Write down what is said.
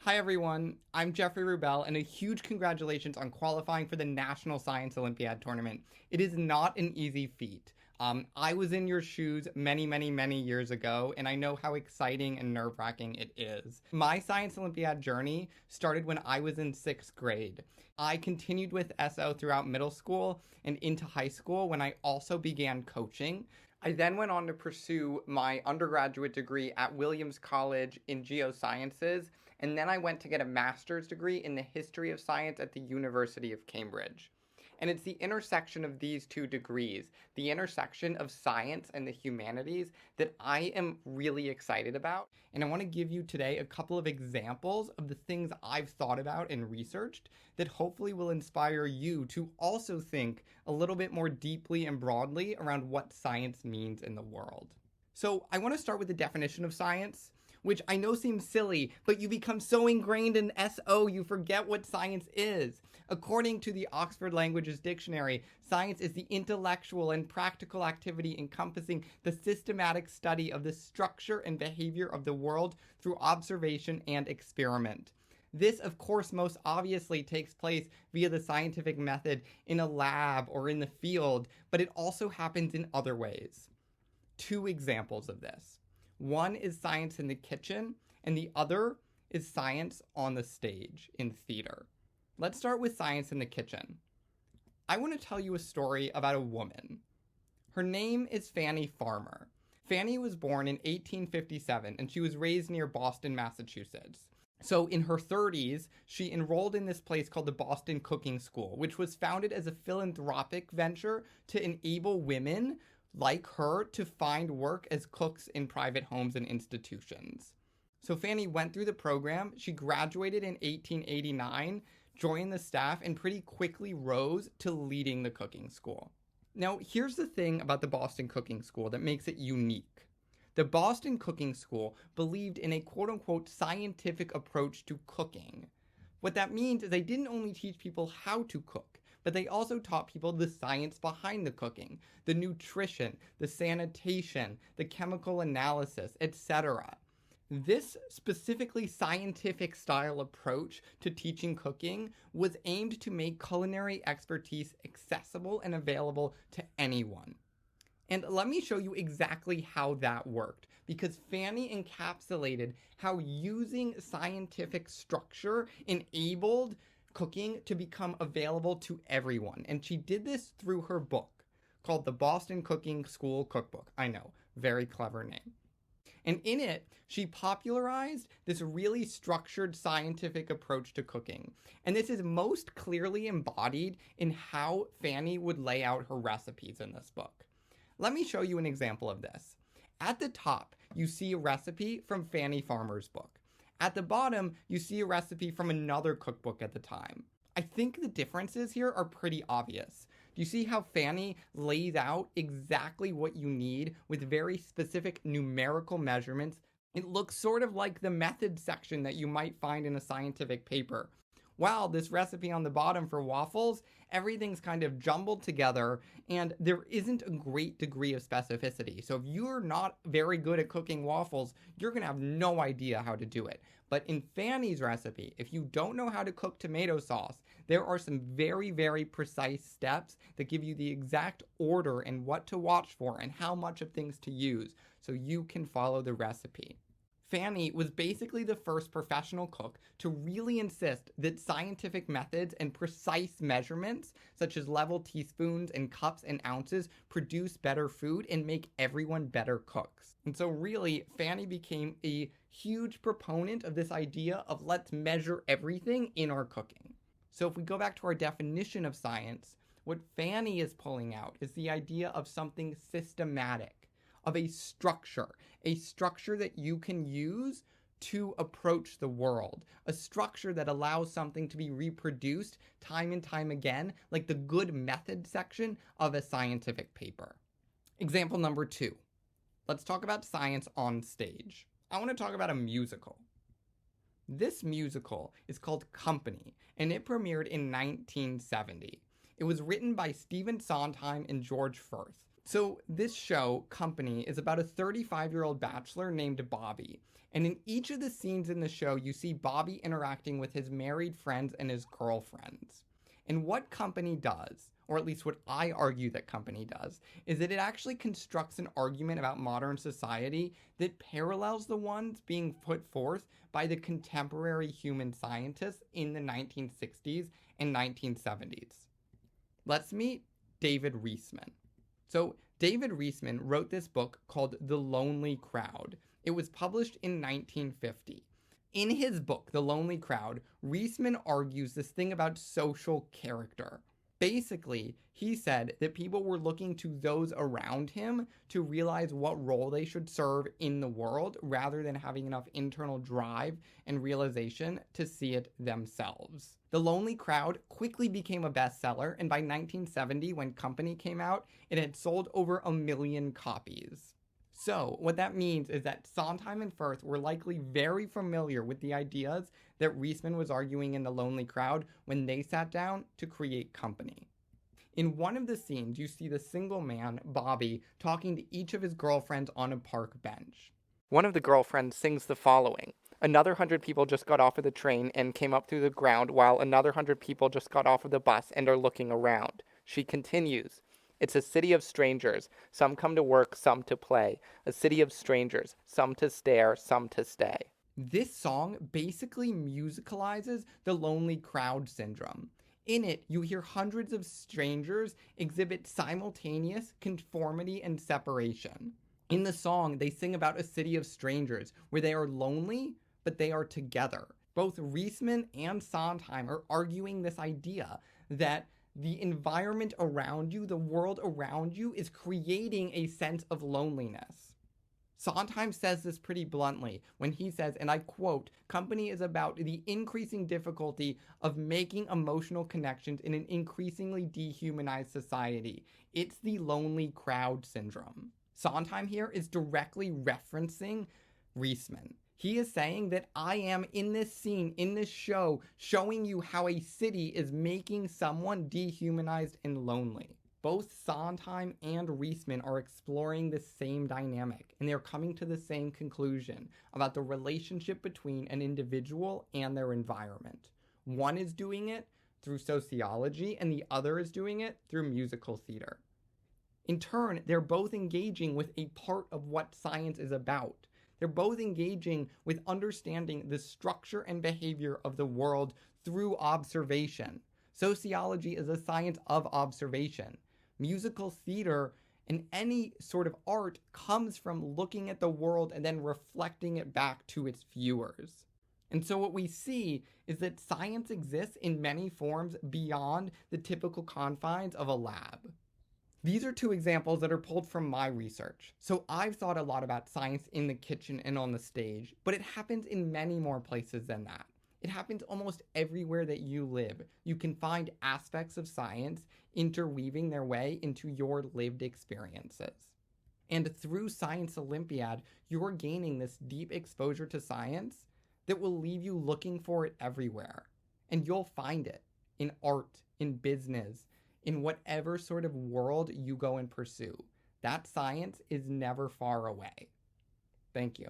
Hi everyone, I'm Jeffrey Rubel, and a huge congratulations on qualifying for the National Science Olympiad tournament. It is not an easy feat. I was in your shoes many years ago, and I know how exciting and nerve-wracking it is. My Science Olympiad journey started when I was in 6th grade. I continued with SO throughout middle school and into high school when I also began coaching. I then went on to pursue my undergraduate degree at Williams College in geosciences, and then I went to get a master's degree in the history of science at the University of Cambridge. And it's the intersection of these two degrees, the intersection of science and the humanities, that I am really excited about. And I want to give you today a couple of examples of the things I've thought about and researched that hopefully will inspire you to also think a little bit more deeply and broadly around what science means in the world. So I want to start with the definition of science, which I know seems silly, but you become so ingrained in SO you forget what science is. According to the Oxford Languages Dictionary, science is the intellectual and practical activity encompassing the systematic study of the structure and behavior of the world through observation and experiment. This, of course, most obviously takes place via the scientific method in a lab or in the field, but it also happens in other ways. Two examples of this. One is science in the kitchen, and the other is science on the stage in theater. Let's start with science in the kitchen. I want to tell you a story about a woman. Her name is Fanny Farmer. Fanny was born in 1857, and she was raised near Boston, Massachusetts. So in her 30s, she enrolled in this place called the Boston Cooking School, which was founded as a philanthropic venture to enable women like her to find work as cooks in private homes and institutions. So Fanny went through the program. She graduated in 1889, joined the staff, and pretty quickly rose to leading the cooking school. Now, here's the thing about the Boston Cooking School that makes it unique. The Boston Cooking School believed in a quote-unquote scientific approach to cooking. What that means is they didn't only teach people how to cook, but they also taught people the science behind the cooking, the nutrition, the sanitation, the chemical analysis, etc. This specifically scientific style approach to teaching cooking was aimed to make culinary expertise accessible and available to anyone. And let me show you exactly how that worked, because Fanny encapsulated how using scientific structure enabled cooking to become available to everyone. And she did this through her book called the Boston Cooking School Cookbook. I know, very clever name. And in it, she popularized this really structured scientific approach to cooking. And this is most clearly embodied in how Fanny would lay out her recipes in this book. Let me show you an example of this. At the top, you see a recipe from Fanny Farmer's book. At the bottom, you see a recipe from another cookbook at the time. I think the differences here are pretty obvious. Do you see how Fanny lays out exactly what you need with very specific numerical measurements? It looks sort of like the method section that you might find in a scientific paper. Wow, this recipe on the bottom for waffles, everything's kind of jumbled together and there isn't a great degree of specificity. So if you're not very good at cooking waffles, you're gonna have no idea how to do it. But in Fanny's recipe, if you don't know how to cook tomato sauce, there are some very precise steps that give you the exact order and what to watch for and how much of things to use so you can follow the recipe. Fanny was basically the first professional cook to really insist that scientific methods and precise measurements, such as level teaspoons and cups and ounces, produce better food and make everyone better cooks. And so really, Fanny became a huge proponent of this idea of let's measure everything in our cooking. So if we go back to our definition of science, what Fanny is pulling out is the idea of something systematic, of a structure that you can use to approach the world, a structure that allows something to be reproduced time and time again, like the good method section of a scientific paper. Example number 2. Let's talk about science on stage. I want to talk about a musical. This musical is called Company, and it premiered in 1970. It was written by Stephen Sondheim and George Furth. So this show, Company, is about a 35-year-old bachelor named Bobby. And in each of the scenes in the show, you see Bobby interacting with his married friends and his girlfriends. And what Company does, or at least what I argue that Company does, is that it actually constructs an argument about modern society that parallels the ones being put forth by the contemporary human scientists in the 1960s and 1970s. Let's meet David Reisman. So, David Reisman wrote this book called The Lonely Crowd. It was published in 1950. In his book, The Lonely Crowd, Reisman argues this thing about social character. Basically, he said that people were looking to those around him to realize what role they should serve in the world rather than having enough internal drive and realization to see it themselves. The Lonely Crowd quickly became a bestseller, and by 1970, when Company came out, it had sold over 1 million copies. So, what that means is that Sondheim and Firth were likely very familiar with the ideas that Reisman was arguing in The Lonely Crowd when they sat down to create Company. In one of the scenes, you see the single man, Bobby, talking to each of his girlfriends on a park bench. One of the girlfriends sings the following. Another 100 people just got off of the train and came up through the ground, while another 100 people just got off of the bus and are looking around. She continues. It's a city of strangers. Some come to work, some to play. A city of strangers. Some to stare, some to stay. This song basically musicalizes the Lonely Crowd syndrome. In it, you hear hundreds of strangers exhibit simultaneous conformity and separation. In the song, they sing about a city of strangers where they are lonely, but they are together. Both Reisman and Sondheim are arguing this idea that the environment around you, the world around you, is creating a sense of loneliness. Sondheim says this pretty bluntly when he says, and I quote, Company is about the increasing difficulty of making emotional connections in an increasingly dehumanized society. It's the lonely crowd syndrome. Sondheim here is directly referencing Reisman. He is saying that I am in this scene, in this show, showing you how a city is making someone dehumanized and lonely. Both Sondheim and Reisman are exploring the same dynamic, and they're coming to the same conclusion about the relationship between an individual and their environment. One is doing it through sociology, and the other is doing it through musical theater. In turn, they're both engaging with a part of what science is about. They're both engaging with understanding the structure and behavior of the world through observation. Sociology is a science of observation. Musical theater and any sort of art comes from looking at the world and then reflecting it back to its viewers. And so what we see is that science exists in many forms beyond the typical confines of a lab. These are two examples that are pulled from my research. So I've thought a lot about science in the kitchen and on the stage, but it happens in many more places than that. It happens almost everywhere that you live. You can find aspects of science interweaving their way into your lived experiences. And through Science Olympiad, you're gaining this deep exposure to science that will leave you looking for it everywhere. And you'll find it in art, in business, in whatever sort of world you go and pursue. That science is never far away. Thank you.